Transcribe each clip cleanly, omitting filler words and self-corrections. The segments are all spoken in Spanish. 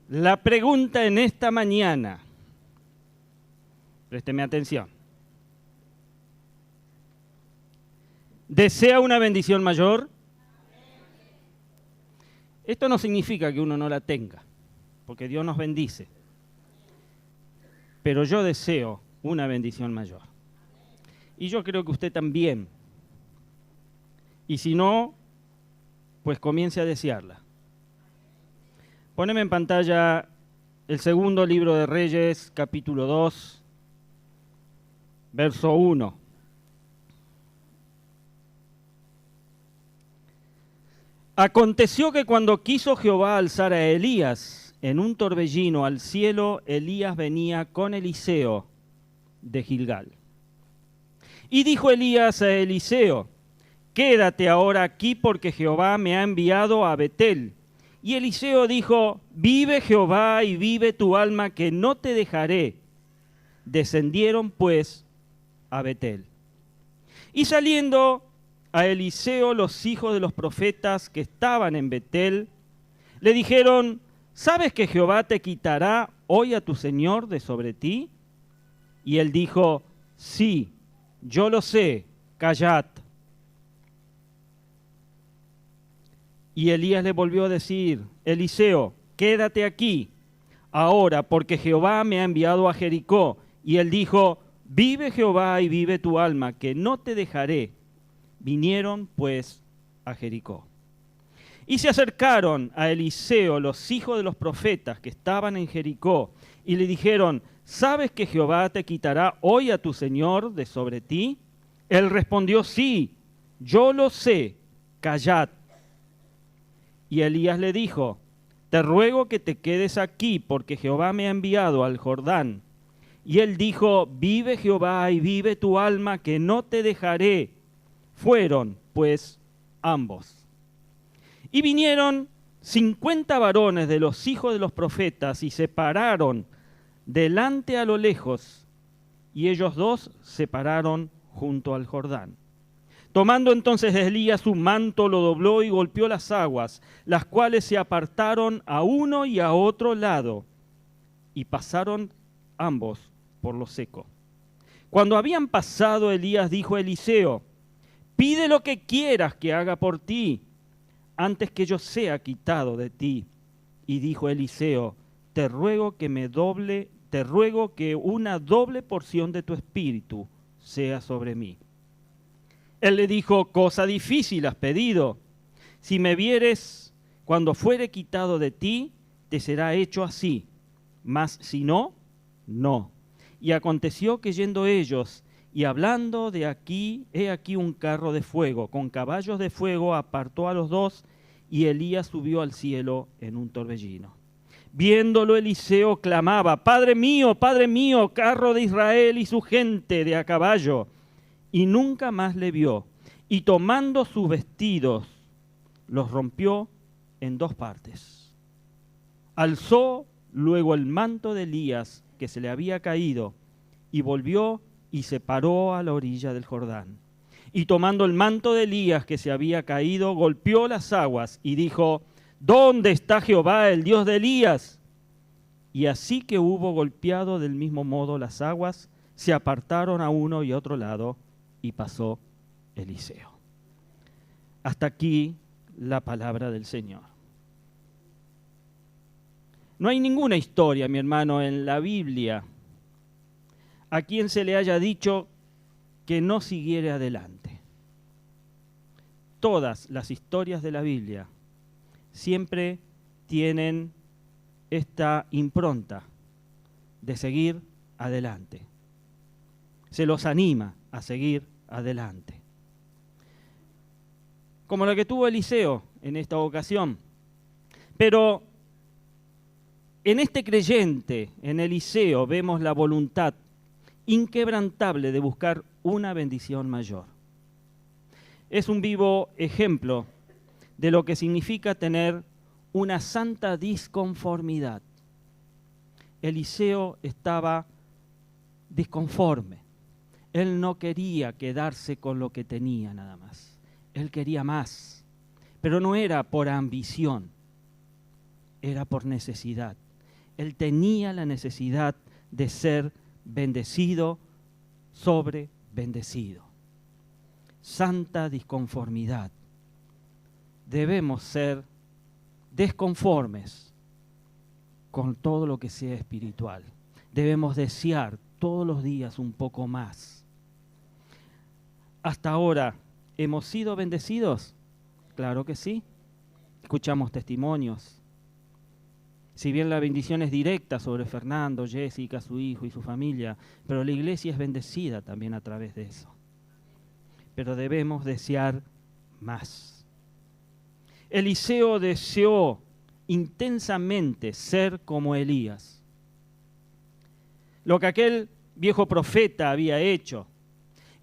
La pregunta en esta mañana, présteme atención. ¿Desea una bendición mayor? Esto no significa que uno no la tenga, porque Dios nos bendice. Pero yo deseo una bendición mayor. Y yo creo que usted también. Y si no, pues comience a desearla. Poneme en pantalla el segundo libro de Reyes, capítulo 2, verso 1. Aconteció que cuando quiso Jehová alzar a Elías en un torbellino al cielo, Elías venía con Eliseo de Gilgal. Y dijo Elías a Eliseo: quédate ahora aquí porque Jehová me ha enviado a Betel. Y Eliseo dijo: vive Jehová y vive tu alma, que no te dejaré. Descendieron pues a Betel. Y saliendo a Eliseo los hijos de los profetas que estaban en Betel, le dijeron: ¿sabes que Jehová te quitará hoy a tu señor de sobre ti? Y él dijo: sí, yo lo sé, callad. Y Elías le volvió a decir: Eliseo, quédate aquí ahora, porque Jehová me ha enviado a Jericó. Y él dijo: vive Jehová y vive tu alma, que no te dejaré. Vinieron pues a Jericó. Y se acercaron a Eliseo los hijos de los profetas que estaban en Jericó, y le dijeron: ¿sabes que Jehová te quitará hoy a tu señor de sobre ti? Él respondió: sí, yo lo sé, callad. Y Elías le dijo: te ruego que te quedes aquí, porque Jehová me ha enviado al Jordán. Y él dijo: vive Jehová y vive tu alma, que no te dejaré. Fueron, pues, ambos. Y vinieron 50 varones de los hijos de los profetas, y se pararon delante a lo lejos, y ellos dos se pararon junto al Jordán. Tomando entonces Elías su manto, lo dobló y golpeó las aguas, las cuales se apartaron a uno y a otro lado, y pasaron ambos por lo seco. Cuando habían pasado, Elías dijo a Eliseo: pide lo que quieras que haga por ti, antes que yo sea quitado de ti. Y dijo Eliseo: te ruego que una doble porción de tu espíritu sea sobre mí. Él le dijo: cosa difícil has pedido. Si me vieres cuando fuere quitado de ti, te será hecho así. Mas si no, no. Y aconteció que yendo ellos y hablando de aquí, he aquí un carro de fuego, con caballos de fuego, apartó a los dos, y Elías subió al cielo en un torbellino. Viéndolo, Eliseo clamaba: Padre mío, carro de Israel y su gente de a caballo. Y nunca más le vio. Y tomando sus vestidos, los rompió en dos partes. Alzó luego el manto de Elías, que se le había caído, y volvió y se paró a la orilla del Jordán. Y tomando el manto de Elías, que se había caído, golpeó las aguas y dijo: ¿dónde está Jehová, el Dios de Elías? Y así que hubo golpeado del mismo modo las aguas, se apartaron a uno y otro lado, y pasó Eliseo. Hasta aquí la palabra del Señor. No hay ninguna historia, mi hermano, en la Biblia a quien se le haya dicho que no siguiera adelante. Todas las historias de la Biblia siempre tienen esta impronta de seguir adelante. Se los anima a seguir adelante. Como la que tuvo Eliseo en esta ocasión. Pero en este creyente, en Eliseo, vemos la voluntad inquebrantable de buscar una bendición mayor. Es un vivo ejemplo de lo que significa tener una santa disconformidad. Eliseo estaba disconforme. Él no quería quedarse con lo que tenía nada más. Él quería más, pero no era por ambición, era por necesidad. Él tenía la necesidad de ser bendecido sobre bendecido. Santa disconformidad. Debemos ser desconformes con todo lo que sea espiritual. Debemos desear todos los días un poco más. Hasta ahora, ¿hemos sido bendecidos? Claro que sí. Escuchamos testimonios. Si bien la bendición es directa sobre Fernando, Jessica, su hijo y su familia, pero la iglesia es bendecida también a través de eso. Pero debemos desear más. Eliseo deseó intensamente ser como Elías. Lo que aquel viejo profeta había hecho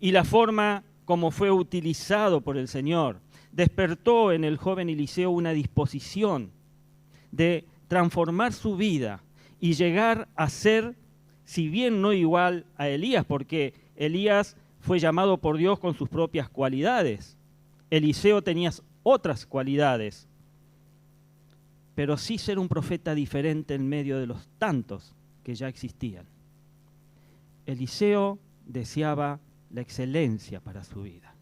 y la forma como fue utilizado por el Señor, despertó en el joven Eliseo una disposición de transformar su vida y llegar a ser, si bien no igual a Elías, porque Elías fue llamado por Dios con sus propias cualidades. Eliseo tenía otras cualidades, pero sí ser un profeta diferente en medio de los tantos que ya existían. Eliseo deseaba la excelencia para su vida.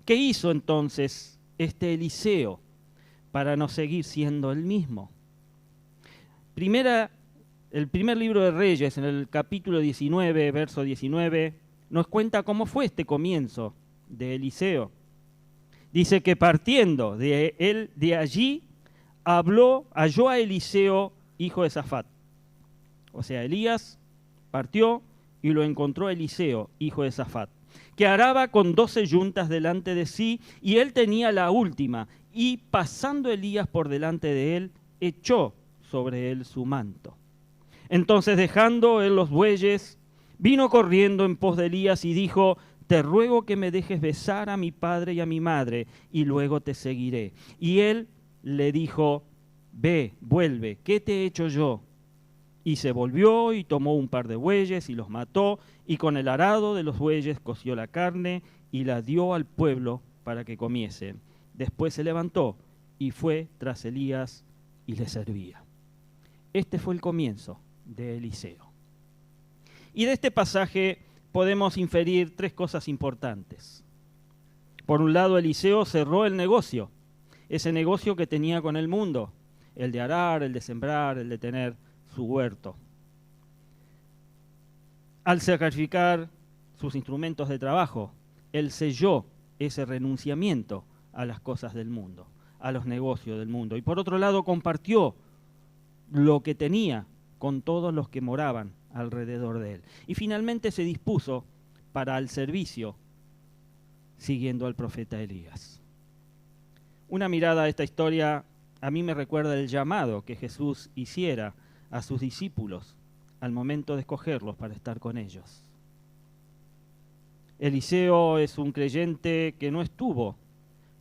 ¿Qué hizo entonces este Eliseo para no seguir siendo el mismo? El primer libro de Reyes, en el capítulo 19, verso 19, nos cuenta cómo fue este comienzo de Eliseo. Dice que partiendo de allí, halló a Eliseo, hijo de Safat. O sea, Elías partió y lo encontró Eliseo, hijo de Safat, que araba con 12 yuntas delante de sí, y él tenía la última, y pasando Elías por delante de él, echó sobre él su manto. Entonces, dejando él los bueyes, vino corriendo en pos de Elías y dijo: te ruego que me dejes besar a mi padre y a mi madre, y luego te seguiré. Y él le dijo: ve, vuelve, ¿qué te he hecho yo? Y se volvió y tomó un par de bueyes y los mató, y con el arado de los bueyes coció la carne y la dio al pueblo para que comiese. Después se levantó y fue tras Elías y le servía. Este fue el comienzo de Eliseo. Y de este pasaje podemos inferir 3 cosas importantes. Por un lado, Eliseo cerró el negocio, ese negocio que tenía con el mundo, el de arar, el de sembrar, el de tener su huerto. Al sacrificar sus instrumentos de trabajo, él selló ese renunciamiento a las cosas del mundo, a los negocios del mundo. Y por otro lado, compartió lo que tenía con todos los que moraban alrededor de él. Y finalmente se dispuso para el servicio siguiendo al profeta Elías. Una mirada a esta historia a mí me recuerda el llamado que Jesús hiciera a sus discípulos al momento de escogerlos para estar con ellos. Eliseo es un creyente que no estuvo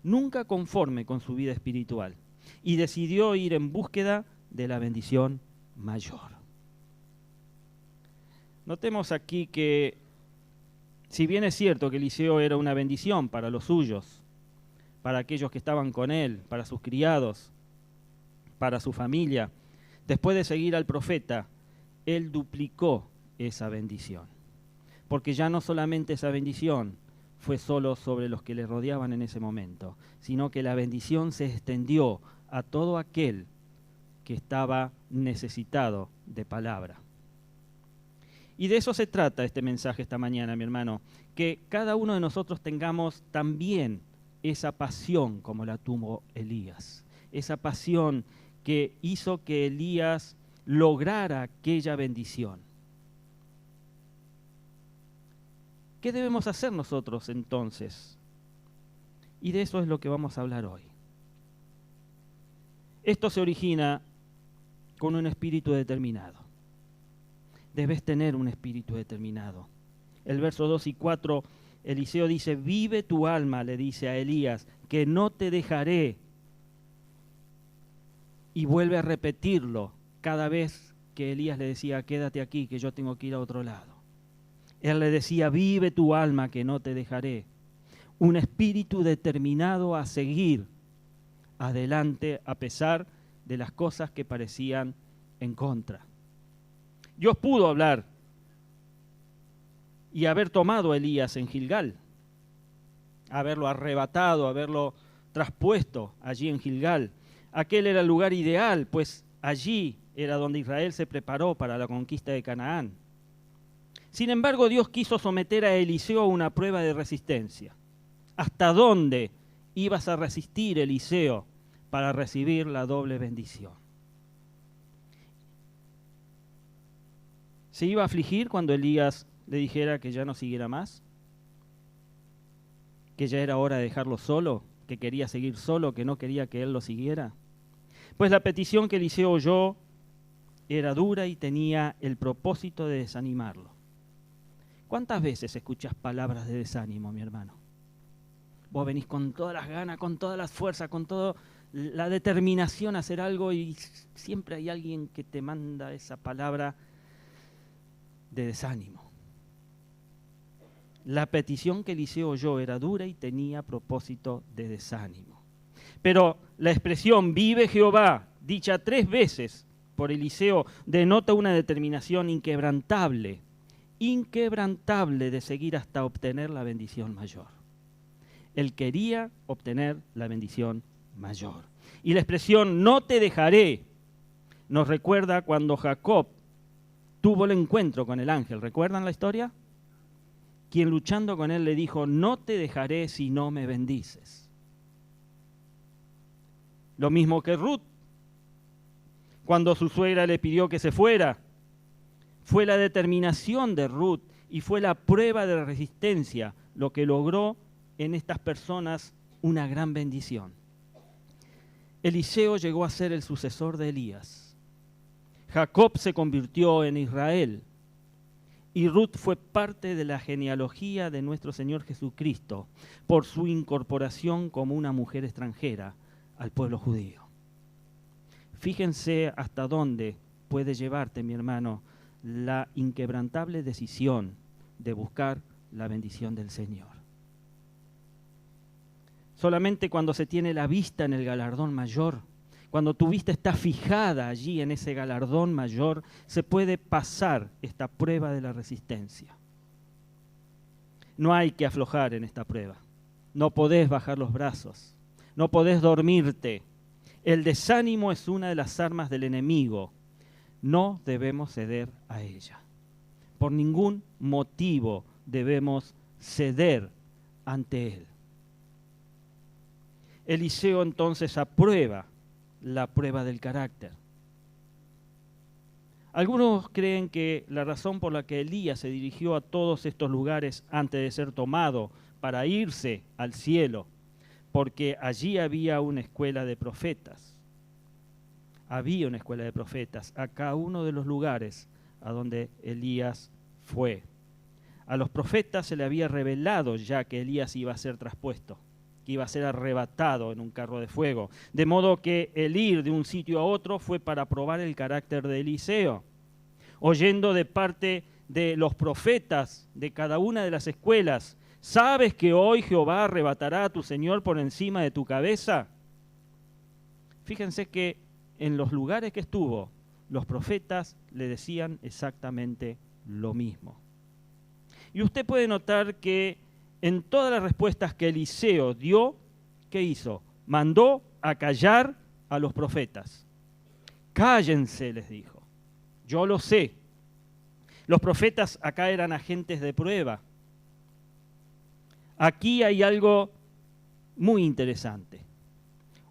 nunca conforme con su vida espiritual y decidió ir en búsqueda de la bendición mayor. Notemos aquí que, si bien es cierto que Eliseo era una bendición para los suyos, para aquellos que estaban con él, para sus criados, para su familia, después de seguir al profeta, él duplicó esa bendición. Porque ya no solamente esa bendición fue solo sobre los que le rodeaban en ese momento, sino que la bendición se extendió a todo aquel que estaba necesitado de palabra. Y de eso se trata este mensaje esta mañana, mi hermano, que cada uno de nosotros tengamos también esa pasión como la tuvo Elías, esa pasión que hizo que Elías lograra aquella bendición. ¿Qué debemos hacer nosotros entonces? Y de eso es lo que vamos a hablar hoy. Esto se origina con un espíritu determinado. Debes tener un espíritu determinado. El verso 2 y 4, Eliseo dice: vive tu alma, le dice a Elías, que no te dejaré. Y vuelve a repetirlo cada vez que Elías le decía: quédate aquí, que yo tengo que ir a otro lado. Él le decía: vive tu alma, que no te dejaré. Un espíritu determinado a seguir adelante a pesar de las cosas que parecían en contra. Dios pudo hablar y haber tomado a Elías en Gilgal, haberlo arrebatado, haberlo traspuesto allí en Gilgal. Aquel era el lugar ideal, pues allí era donde Israel se preparó para la conquista de Canaán. Sin embargo, Dios quiso someter a Eliseo a una prueba de resistencia. ¿Hasta dónde ibas a resistir, Eliseo, para recibir la doble bendición? ¿Se iba a afligir cuando Elías le dijera que ya no siguiera más? ¿Que ya era hora de dejarlo solo? ¿Que quería seguir solo? ¿Que no quería que él lo siguiera? Pues la petición que Eliseo oyó era dura y tenía el propósito de desanimarlo. ¿Cuántas veces escuchas palabras de desánimo, mi hermano? Vos venís con todas las ganas, con todas las fuerzas, con toda la determinación a hacer algo y siempre hay alguien que te manda esa palabra de desánimo. La petición que Eliseo oyó era dura y tenía propósito de desánimo. Pero la expresión vive Jehová, dicha 3 veces por Eliseo, denota una determinación inquebrantable de seguir hasta obtener la bendición mayor. Él quería obtener la bendición mayor. Y la expresión no te dejaré nos recuerda cuando Jacob tuvo el encuentro con el ángel. ¿Recuerdan la historia? Quien luchando con él le dijo, no te dejaré si no me bendices. Lo mismo que Ruth, cuando su suegra le pidió que se fuera. Fue la determinación de Ruth y fue la prueba de resistencia lo que logró en estas personas una gran bendición. Eliseo llegó a ser el sucesor de Elías. Jacob se convirtió en Israel. Y Ruth fue parte de la genealogía de nuestro Señor Jesucristo por su incorporación como una mujer extranjera al pueblo judío. Fíjense hasta dónde puede llevarte, mi hermano, la inquebrantable decisión de buscar la bendición del Señor. Solamente cuando se tiene la vista en el galardón mayor, cuando tu vista está fijada allí en ese galardón mayor, se puede pasar esta prueba de la resistencia. No hay que aflojar en esta prueba. No podés bajar los brazos. No podés dormirte. El desánimo es una de las armas del enemigo. No debemos ceder a ella. Por ningún motivo debemos ceder ante él. Eliseo entonces aprueba la prueba del carácter. Algunos creen que la razón por la que Elías se dirigió a todos estos lugares antes de ser tomado para irse al cielo, porque allí había una escuela de profetas. Había una escuela de profetas a cada uno de los lugares a donde Elías fue. A los profetas se le había revelado ya que Elías iba a ser traspuesto, que iba a ser arrebatado en un carro de fuego. De modo que el ir de un sitio a otro fue para probar el carácter de Eliseo. Oyendo de parte de los profetas de cada una de las escuelas, ¿sabes que hoy Jehová arrebatará a tu Señor por encima de tu cabeza? Fíjense que en los lugares que estuvo, los profetas le decían exactamente lo mismo. Y usted puede notar que en todas las respuestas que Eliseo dio, ¿qué hizo? Mandó a callar a los profetas. Cállense, les dijo. Yo lo sé. Los profetas acá eran agentes de prueba. Aquí hay algo muy interesante.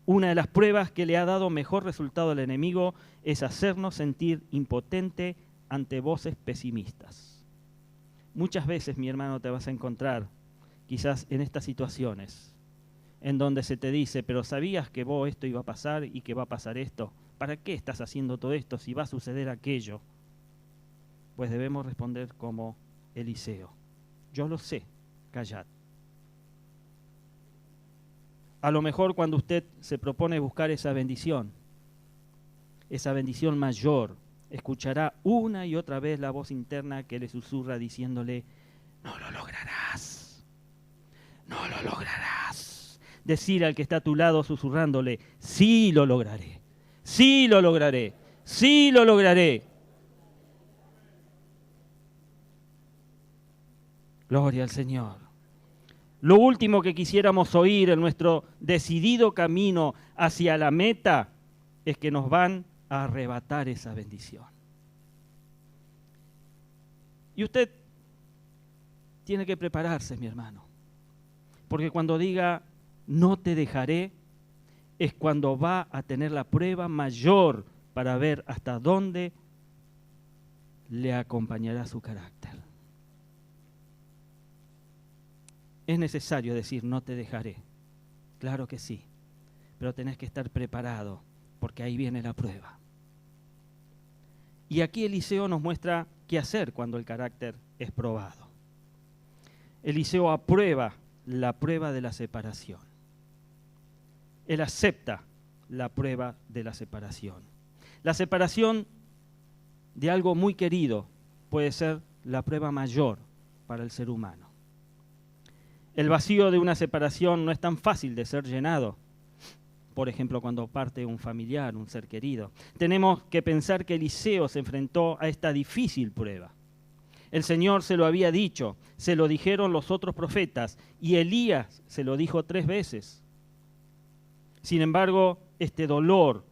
Una de las pruebas que le ha dado mejor resultado al enemigo es hacernos sentir impotente ante voces pesimistas. Muchas veces, mi hermano, te vas a encontrar quizás en estas situaciones, en donde se te dice, pero ¿sabías que vos esto iba a pasar y que va a pasar esto? ¿Para qué estás haciendo todo esto si va a suceder aquello? Pues debemos responder como Eliseo. Yo lo sé, callad. A lo mejor cuando usted se propone buscar esa bendición mayor, escuchará una y otra vez la voz interna que le susurra diciéndole, no lo lograrás. No lo lograrás. Decir al que está a tu lado susurrándole, sí lo lograré, sí lo lograré, Sí lo lograré. Gloria al Señor. Lo último que quisiéramos oír en nuestro decidido camino hacia la meta es que nos van a arrebatar esa bendición. Y usted tiene que prepararse, mi hermano, porque cuando diga no te dejaré, es cuando va a tener la prueba mayor para ver hasta dónde le acompañará su carácter. Es necesario decir no te dejaré, claro que sí, pero tenés que estar preparado porque ahí viene la prueba. Y aquí Eliseo nos muestra qué hacer cuando el carácter es probado. Eliseo aprueba la prueba de la separación. Él acepta la prueba de la separación. La separación de algo muy querido puede ser la prueba mayor para el ser humano. El vacío de una separación no es tan fácil de ser llenado. Por ejemplo, cuando parte un familiar, un ser querido. Tenemos que pensar que Eliseo se enfrentó a esta difícil prueba. El Señor se lo había dicho, se lo dijeron los otros profetas, y Elías se lo dijo 3 veces. Sin embargo, este dolor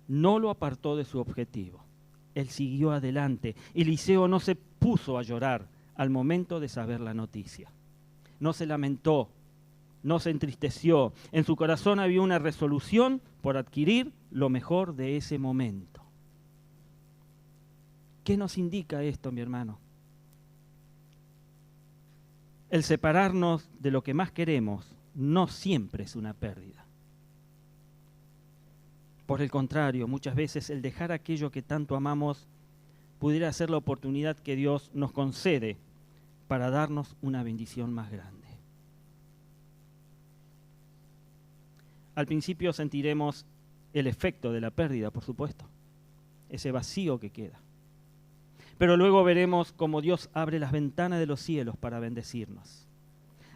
no lo apartó de su objetivo. Él siguió adelante. Eliseo no se puso a llorar al momento de saber la noticia. No se lamentó, no se entristeció. En su corazón había una resolución por adquirir lo mejor de ese momento. ¿Qué nos indica esto, mi hermano? El separarnos de lo que más queremos no siempre es una pérdida. Por el contrario, muchas veces el dejar aquello que tanto amamos pudiera ser la oportunidad que Dios nos concede para darnos una bendición más grande. Al principio sentiremos el efecto de la pérdida, por supuesto, ese vacío que queda. Pero luego veremos cómo Dios abre las ventanas de los cielos para bendecirnos.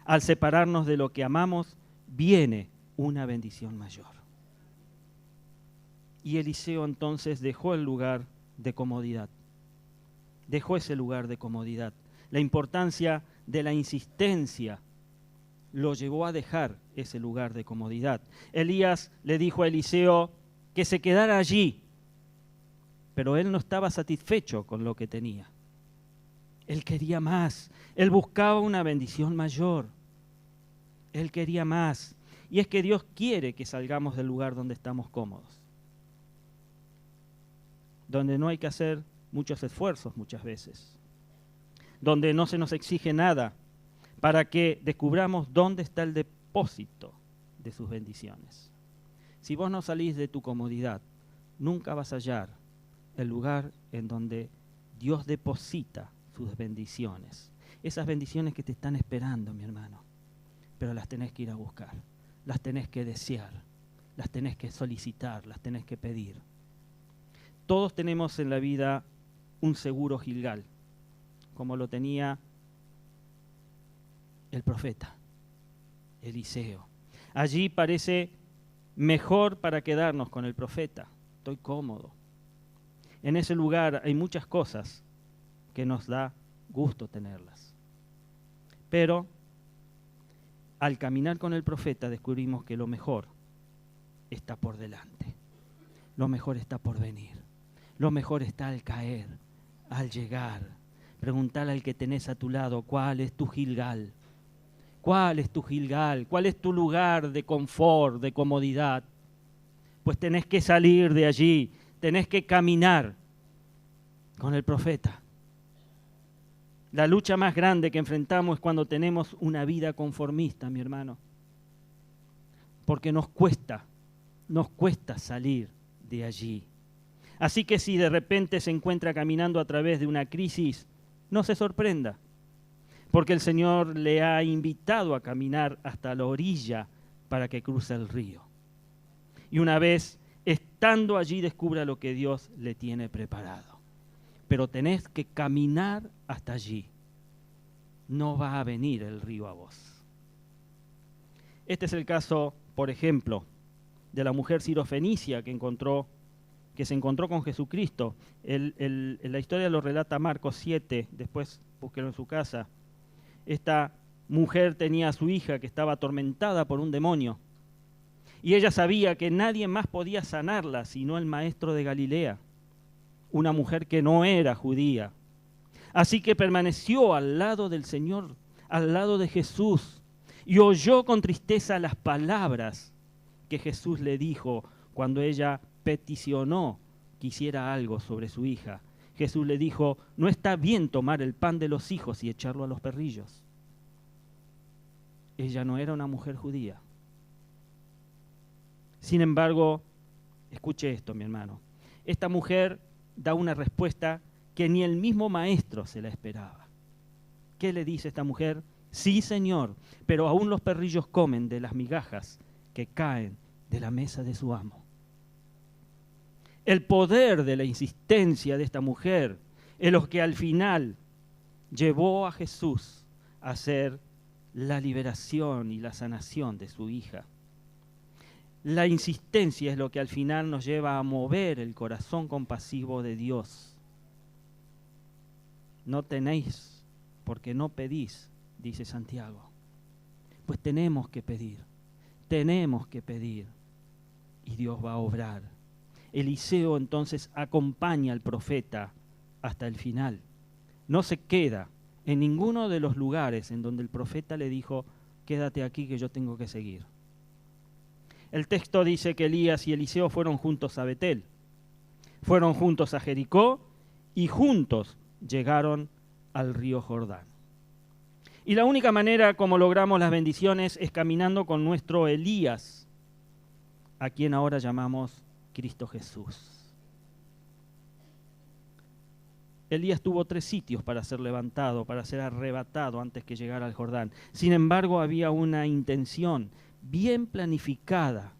Al separarnos de lo que amamos, viene una bendición mayor. Y Eliseo entonces dejó el lugar de comodidad. Dejó ese lugar de comodidad. La importancia de la insistencia lo llevó a dejar ese lugar de comodidad. Elías le dijo a Eliseo que se quedara allí, pero él no estaba satisfecho con lo que tenía. Él quería más, él buscaba una bendición mayor. Él quería más. Y es que Dios quiere que salgamos del lugar donde estamos cómodos, donde no hay que hacer muchos esfuerzos muchas veces, donde no se nos exige nada, para que descubramos dónde está el depósito de sus bendiciones. Si vos no salís de tu comodidad, nunca vas a hallar el lugar en donde Dios deposita sus bendiciones. Esas bendiciones que te están esperando, mi hermano, pero las tenés que ir a buscar, las tenés que desear, las tenés que solicitar, las tenés que pedir. Todos tenemos en la vida un seguro Gilgal, como lo tenía el profeta Eliseo. Allí parece mejor para quedarnos con el profeta. Estoy cómodo. En ese lugar hay muchas cosas que nos da gusto tenerlas. Pero al caminar con el profeta descubrimos que lo mejor está por delante. Lo mejor está por venir. Lo mejor está al caer, al llegar. Preguntale al que tenés a tu lado, ¿cuál es tu Gilgal? ¿Cuál es tu Gilgal? ¿Cuál es tu lugar de confort, de comodidad? Pues tenés que salir de allí, tenés que caminar con el profeta. La lucha más grande que enfrentamos es cuando tenemos una vida conformista, mi hermano. Porque nos cuesta salir de allí. Así que si de repente se encuentra caminando a través de una crisis, no se sorprenda. Porque el Señor le ha invitado a caminar hasta la orilla para que cruce el río. Y una vez estando allí descubra lo que Dios le tiene preparado. Pero tenés que caminar hasta allí. No va a venir el río a vos. Este es el caso, por ejemplo, de la mujer sirofenicia que encontró que se encontró con Jesucristo. La historia lo relata Marcos 7, después búsquelo en su casa. Esta mujer tenía a su hija que estaba atormentada por un demonio. Y ella sabía que nadie más podía sanarla sino el maestro de Galilea, una mujer que no era judía. Así que permaneció al lado del Señor, al lado de Jesús, y oyó con tristeza las palabras que Jesús le dijo cuando ella peticionó que hiciera algo sobre su hija. Jesús le dijo: no está bien tomar el pan de los hijos y echarlo a los perrillos. Ella no era una mujer judía. Sin embargo, escuche esto, mi hermano. Esta mujer da una respuesta que ni el mismo maestro se la esperaba. ¿Qué le dice esta mujer? Sí, Señor, pero aún los perrillos comen de las migajas que caen de la mesa de su amo. El poder de la insistencia de esta mujer es lo que al final llevó a Jesús a hacer la liberación y la sanación de su hija. La insistencia es lo que al final nos lleva a mover el corazón compasivo de Dios. No tenéis porque no pedís, dice Santiago. Pues tenemos que pedir y Dios va a obrar. Eliseo entonces acompaña al profeta hasta el final. No se queda en ninguno de los lugares en donde el profeta le dijo: quédate aquí que yo tengo que seguir. El texto dice que Elías y Eliseo fueron juntos a Betel, fueron juntos a Jericó y juntos llegaron al río Jordán. Y la única manera como logramos las bendiciones es caminando con nuestro Elías, a quien ahora llamamos Cristo Jesús. Elías tuvo 3 sitios para ser levantado, para ser arrebatado antes que llegara al Jordán. Sin embargo, había una intención bien planificada,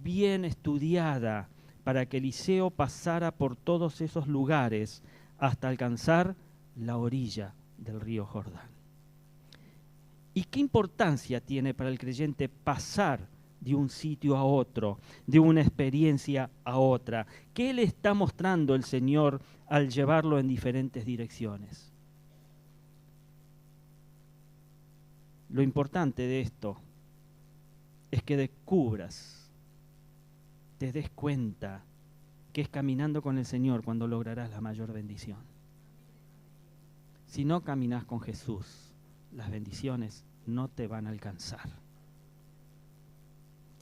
bien estudiada, para que Eliseo pasara por todos esos lugares hasta alcanzar la orilla del río Jordán. ¿Y qué importancia tiene para el creyente pasar de un sitio a otro, de una experiencia a otra? ¿Qué le está mostrando el Señor al llevarlo en diferentes direcciones? Lo importante de esto es que descubras, te des cuenta que es caminando con el Señor cuando lograrás la mayor bendición. Si no caminas con Jesús, las bendiciones no te van a alcanzar.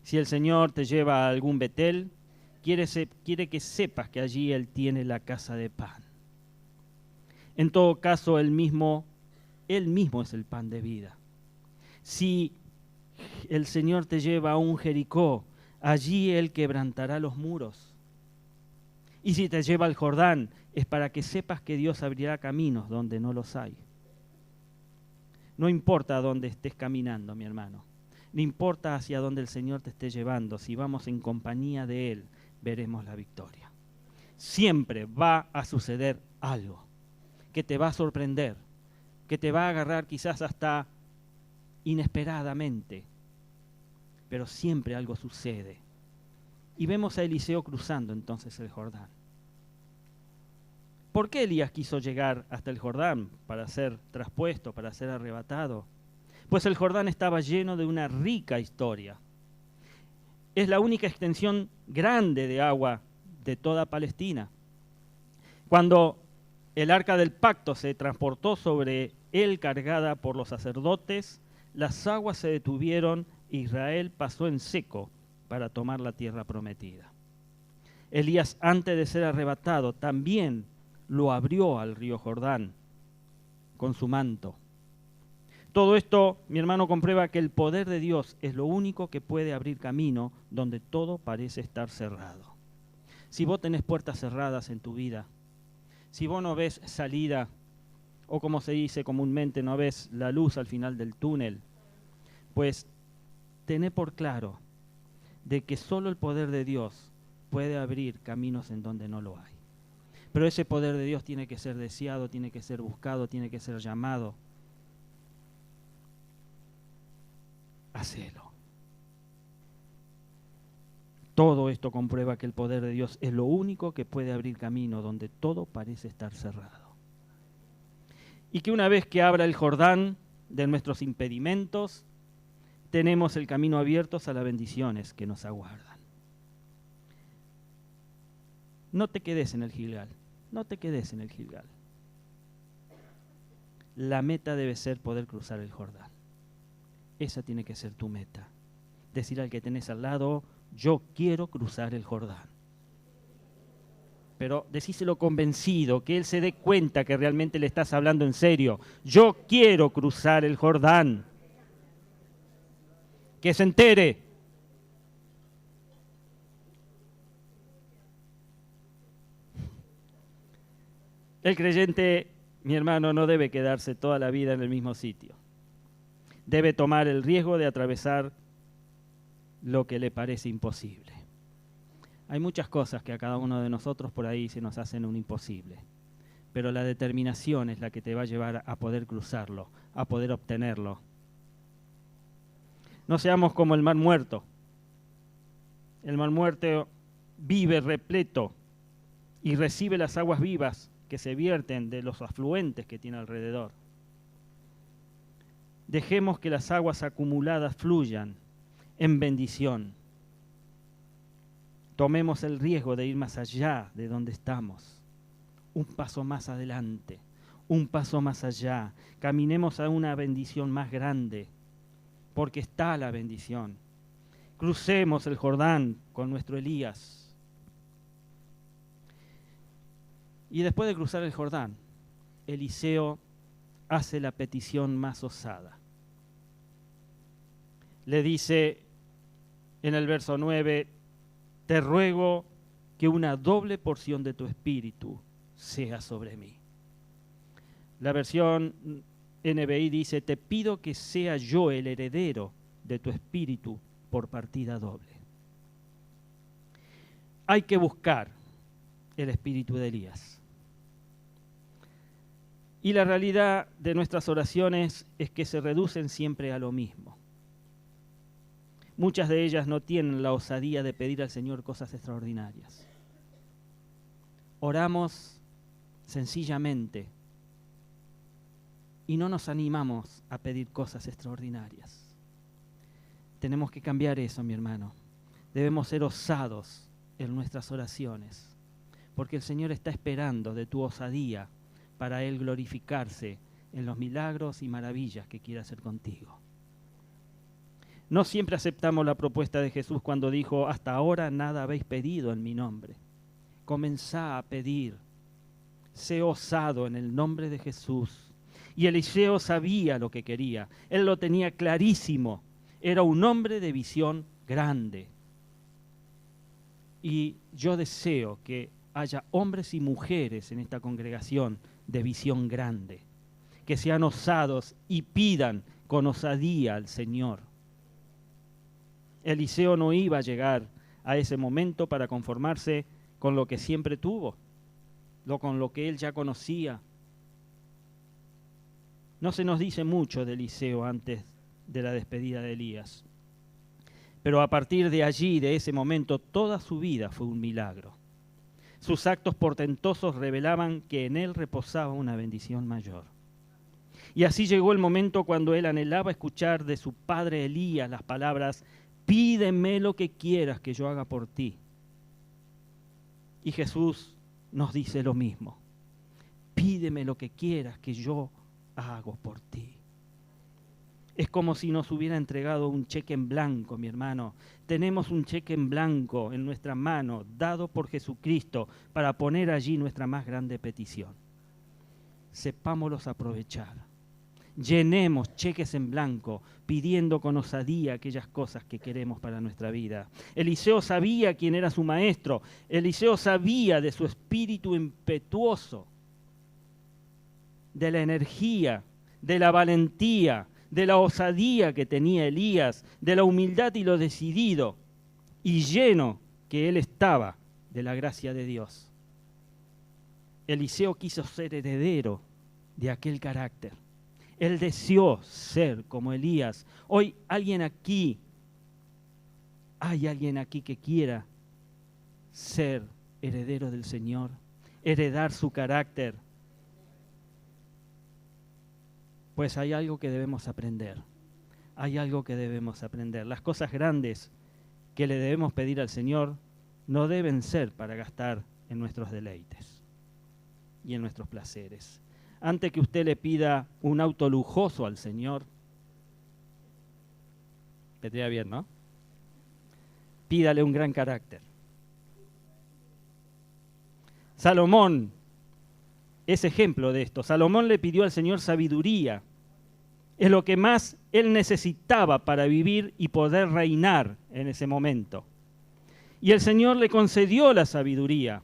Si el Señor te lleva a algún Betel, quiere que sepas que allí Él tiene la casa de pan. En todo caso, Él mismo es el pan de vida. Si el Señor te lleva a un Jericó, allí Él quebrantará los muros. Y si te lleva al Jordán, es para que sepas que Dios abrirá caminos donde no los hay. No importa dónde estés caminando, mi hermano. No importa hacia dónde el Señor te esté llevando. Si vamos en compañía de Él, veremos la victoria. Siempre va a suceder algo que te va a sorprender, que te va a agarrar quizás hasta inesperadamente. Pero siempre algo sucede. Y vemos a Eliseo cruzando entonces el Jordán. ¿Por qué Elías quiso llegar hasta el Jordán? Para ser traspuesto, para ser arrebatado. Pues el Jordán estaba lleno de una rica historia. Es la única extensión grande de agua de toda Palestina. Cuando el arca del pacto se transportó sobre él cargada por los sacerdotes, las aguas se detuvieron e Israel pasó en seco para tomar la tierra prometida. Elías, antes de ser arrebatado, también lo abrió al río Jordán con su manto. Todo esto, mi hermano, comprueba que el poder de Dios es lo único que puede abrir camino donde todo parece estar cerrado. Si vos tenés puertas cerradas en tu vida, si vos no ves salida, o como se dice comúnmente, no ves la luz al final del túnel, pues tené por claro de que solo el poder de Dios puede abrir caminos en donde no lo hay. Pero ese poder de Dios tiene que ser deseado, tiene que ser buscado, tiene que ser llamado. Hacelo. Todo esto comprueba que el poder de Dios es lo único que puede abrir camino donde todo parece estar cerrado. Y que una vez que abra el Jordán de nuestros impedimentos, tenemos el camino abierto a las bendiciones que nos aguardan. No te quedes en el Gilgal, no te quedes en el Gilgal. La meta debe ser poder cruzar el Jordán. Esa tiene que ser tu meta. Decir al que tenés al lado, yo quiero cruzar el Jordán. Pero decíselo convencido, que él se dé cuenta que realmente le estás hablando en serio. Yo quiero cruzar el Jordán. Que se entere. El creyente, mi hermano, no debe quedarse toda la vida en el mismo sitio. Debe tomar el riesgo de atravesar lo que le parece imposible. Hay muchas cosas que a cada uno de nosotros por ahí se nos hacen un imposible, pero la determinación es la que te va a llevar a poder cruzarlo, a poder obtenerlo. No seamos como el mar muerto. El mar muerto vive repleto y recibe las aguas vivas que se vierten de los afluentes que tiene alrededor. Dejemos que las aguas acumuladas fluyan en bendición. Tomemos el riesgo de ir más allá de donde estamos. Un paso más adelante, un paso más allá. Caminemos a una bendición más grande, porque está la bendición. Crucemos el Jordán con nuestro Elías. Y después de cruzar el Jordán, Eliseo hace la petición más osada. Le dice en el verso 9, te ruego que una doble porción de tu espíritu sea sobre mí. La versión NBI dice, te pido que sea yo el heredero de tu espíritu por partida doble. Hay que buscar el espíritu de Elías. Y la realidad de nuestras oraciones es que se reducen siempre a lo mismo. Muchas de ellas no tienen la osadía de pedir al Señor cosas extraordinarias. Oramos sencillamente y no nos animamos a pedir cosas extraordinarias. Tenemos que cambiar eso, mi hermano. Debemos ser osados en nuestras oraciones, porque el Señor está esperando de tu osadía para Él glorificarse en los milagros y maravillas que quiere hacer contigo. No siempre aceptamos la propuesta de Jesús cuando dijo, hasta ahora nada habéis pedido en mi nombre. Comenzá a pedir. Sé osado en el nombre de Jesús. Y Eliseo sabía lo que quería. Él lo tenía clarísimo. Era un hombre de visión grande. Y yo deseo que haya hombres y mujeres en esta congregación de visión grande. Que sean osados y pidan con osadía al Señor. Eliseo no iba a llegar a ese momento para conformarse con lo que siempre tuvo, con lo que él ya conocía. No se nos dice mucho de Eliseo antes de la despedida de Elías, pero a partir de allí, de ese momento, toda su vida fue un milagro. Sus actos portentosos revelaban que en él reposaba una bendición mayor. Y así llegó el momento cuando él anhelaba escuchar de su padre Elías las palabras, pídeme lo que quieras que yo haga por ti. Y Jesús nos dice lo mismo. Pídeme lo que quieras que yo hago por ti. Es como si nos hubiera entregado un cheque en blanco, mi hermano. Tenemos un cheque en blanco en nuestra mano, dado por Jesucristo, para poner allí nuestra más grande petición. Sepámoslos aprovechar. Llenemos cheques en blanco, pidiendo con osadía aquellas cosas que queremos para nuestra vida. Eliseo sabía quién era su maestro. Eliseo sabía de su espíritu impetuoso, de la energía, de la valentía, de la osadía que tenía Elías, de la humildad y lo decidido, y lleno que él estaba de la gracia de Dios. Eliseo quiso ser heredero de aquel carácter. Él deseó ser como Elías. Hoy alguien aquí ¿Hay alguien aquí que quiera ser heredero del Señor? Heredar su carácter. Pues hay algo que debemos aprender. Hay algo que debemos aprender. Las cosas grandes que le debemos pedir al Señor no deben ser para gastar en nuestros deleites y en nuestros placeres. Antes que usted le pida un auto lujoso al Señor, vendría bien, ¿no? Pídale un gran carácter. Salomón es ejemplo de esto. Salomón le pidió al Señor sabiduría. Es lo que más él necesitaba para vivir y poder reinar en ese momento. Y el Señor le concedió la sabiduría,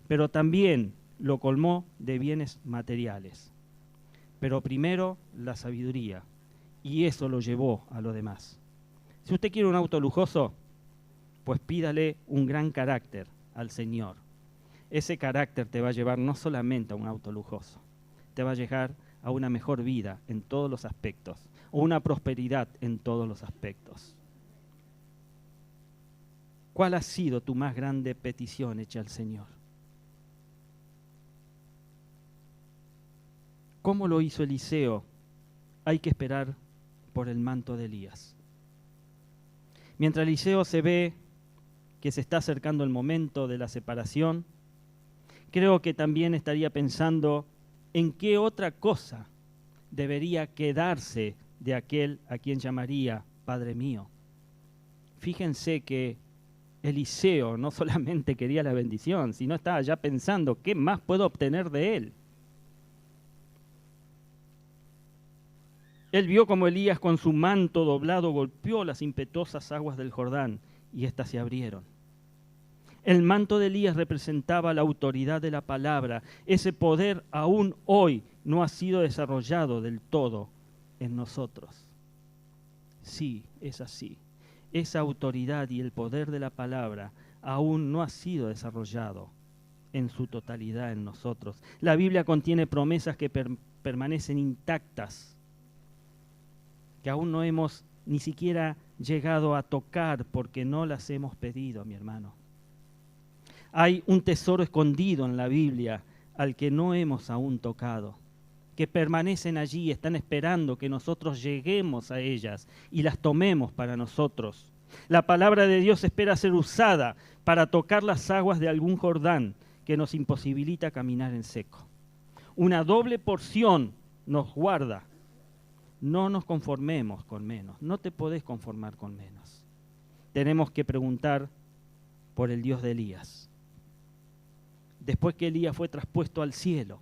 pero también lo colmó de bienes materiales. Pero primero la sabiduría, y eso lo llevó a lo demás. Si usted quiere un auto lujoso, pues pídale un gran carácter al Señor. Ese carácter te va a llevar no solamente a un auto lujoso, te va a llevar a una mejor vida en todos los aspectos, o una prosperidad en todos los aspectos. ¿Cuál ha sido tu más grande petición hecha al Señor? ¿Cómo lo hizo Eliseo? Hay que esperar por el manto de Elías. Mientras Eliseo se ve que se está acercando el momento de la separación, creo que también estaría pensando en qué otra cosa debería quedarse de aquel a quien llamaría Padre mío. Fíjense que Eliseo no solamente quería la bendición, sino estaba ya pensando qué más puedo obtener de él. Él vio como Elías con su manto doblado golpeó las impetuosas aguas del Jordán y éstas se abrieron. El manto de Elías representaba la autoridad de la palabra. Ese poder aún hoy no ha sido desarrollado del todo en nosotros. Sí, es así. Esa autoridad y el poder de la palabra aún no ha sido desarrollado en su totalidad en nosotros. La Biblia contiene promesas que permanecen intactas, que aún no hemos ni siquiera llegado a tocar porque no las hemos pedido, mi hermano. Hay un tesoro escondido en la Biblia al que no hemos aún tocado, que permanecen allí, están esperando que nosotros lleguemos a ellas y las tomemos para nosotros. La palabra de Dios espera ser usada para tocar las aguas de algún Jordán que nos imposibilita caminar en seco. Una doble porción nos guarda. No nos conformemos con menos, no te podés conformar con menos. Tenemos que preguntar por el Dios de Elías. Después que Elías fue traspuesto al cielo,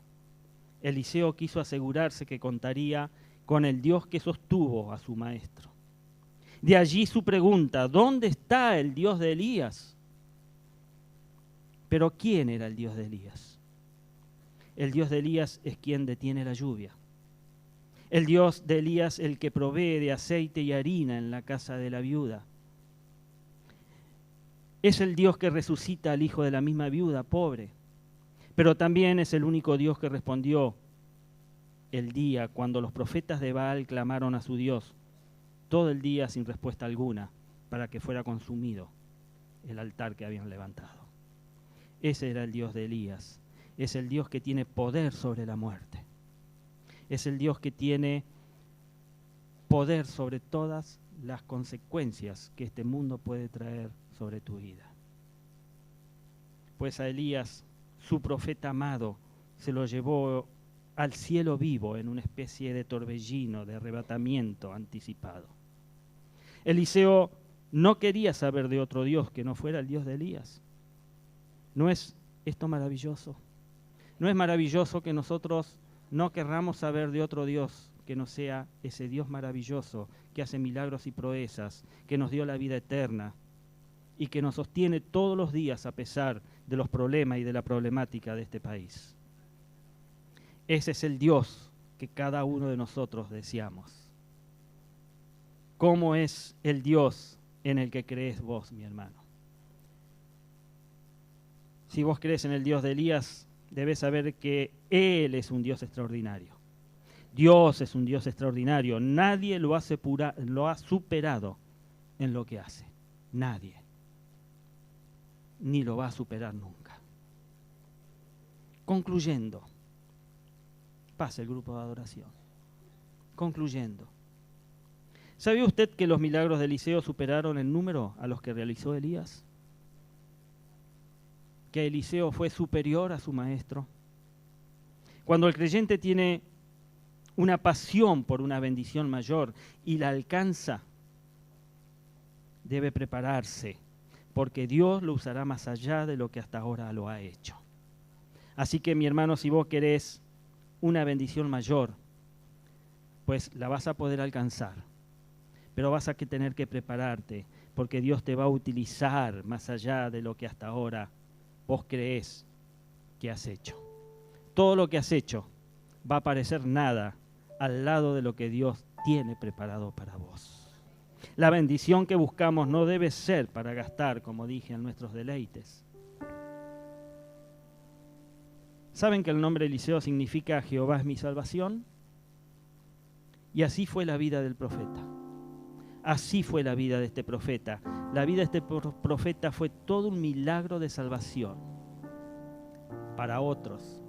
Eliseo quiso asegurarse que contaría con el Dios que sostuvo a su maestro. De allí su pregunta, ¿dónde está el Dios de Elías? Pero ¿quién era el Dios de Elías? El Dios de Elías es quien detiene la lluvia. El Dios de Elías, el que provee de aceite y harina en la casa de la viuda. Es el Dios que resucita al hijo de la misma viuda, pobre. Pero también es el único Dios que respondió el día cuando los profetas de Baal clamaron a su Dios, todo el día sin respuesta alguna, para que fuera consumido el altar que habían levantado. Ese era el Dios de Elías. Es el Dios que tiene poder sobre la muerte. Es el Dios que tiene poder sobre todas las consecuencias que este mundo puede traer sobre tu vida. Pues a Elías, su profeta amado, se lo llevó al cielo vivo en una especie de torbellino, de arrebatamiento anticipado. Eliseo no quería saber de otro Dios que no fuera el Dios de Elías. ¿No es esto maravilloso? ¿No es maravilloso que nosotros no querramos saber de otro Dios que no sea ese Dios maravilloso que hace milagros y proezas, que nos dio la vida eterna y que nos sostiene todos los días a pesar de los problemas y de la problemática de este país? Ese es el Dios que cada uno de nosotros deseamos. ¿Cómo es el Dios en el que crees vos, mi hermano? Si vos crees en el Dios de Elías, debes saber que Él es un Dios extraordinario. Dios es un Dios extraordinario. Nadie lo ha superado en lo que hace. Nadie. Ni lo va a superar nunca. Concluyendo, pase el grupo de adoración. Concluyendo, ¿sabía usted que los milagros de Eliseo superaron en número a los que realizó Elías? Que Eliseo fue superior a su maestro. Cuando el creyente tiene una pasión por una bendición mayor y la alcanza, debe prepararse, porque Dios lo usará más allá de lo que hasta ahora lo ha hecho. Así que, mi hermano, si vos querés una bendición mayor, pues la vas a poder alcanzar, pero vas a tener que prepararte, porque Dios te va a utilizar más allá de lo que hasta ahora vos creés que has hecho. Todo lo que has hecho va a parecer nada al lado de lo que Dios tiene preparado para vos. La bendición que buscamos no debe ser para gastar, como dije, en nuestros deleites. ¿Saben que el nombre Eliseo significa Jehová es mi salvación? Y así fue la vida del profeta. Así fue la vida de este profeta. La vida de este profeta fue todo un milagro de salvación para otros,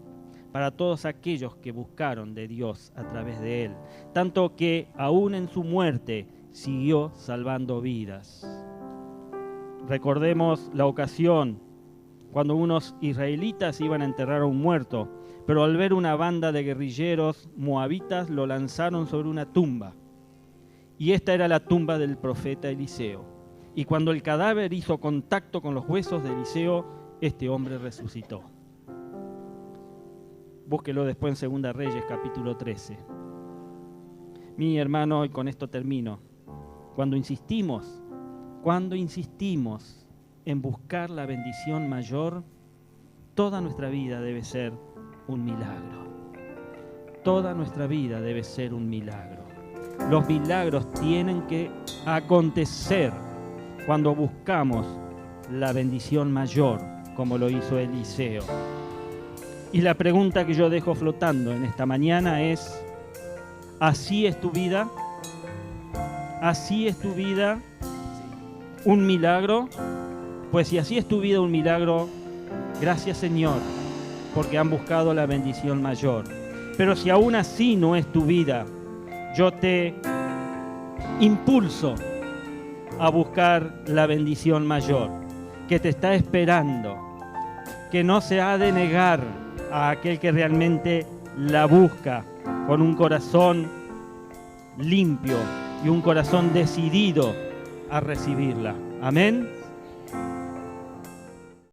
para todos aquellos que buscaron de Dios a través de él. Tanto que aún en su muerte siguió salvando vidas. Recordemos la ocasión cuando unos israelitas iban a enterrar a un muerto, pero al ver una banda de guerrilleros moabitas lo lanzaron sobre una tumba. Y esta era la tumba del profeta Eliseo. Y cuando el cadáver hizo contacto con los huesos de Eliseo, este hombre resucitó. Búsquelo después en 2 Reyes, capítulo 13. Mi hermano, y con esto termino, cuando insistimos en buscar la bendición mayor, toda nuestra vida debe ser un milagro. Toda nuestra vida debe ser un milagro. Los milagros tienen que acontecer cuando buscamos la bendición mayor, como lo hizo Eliseo. Y la pregunta que yo dejo flotando en esta mañana es: ¿así es tu vida? ¿Así es tu vida un milagro? Pues si así es tu vida un milagro, gracias Señor, porque han buscado la bendición mayor. Pero si aún así no es tu vida, yo te impulso a buscar la bendición mayor, que te está esperando, que no se ha de negar a aquel que realmente la busca con un corazón limpio y un corazón decidido a recibirla. Amén.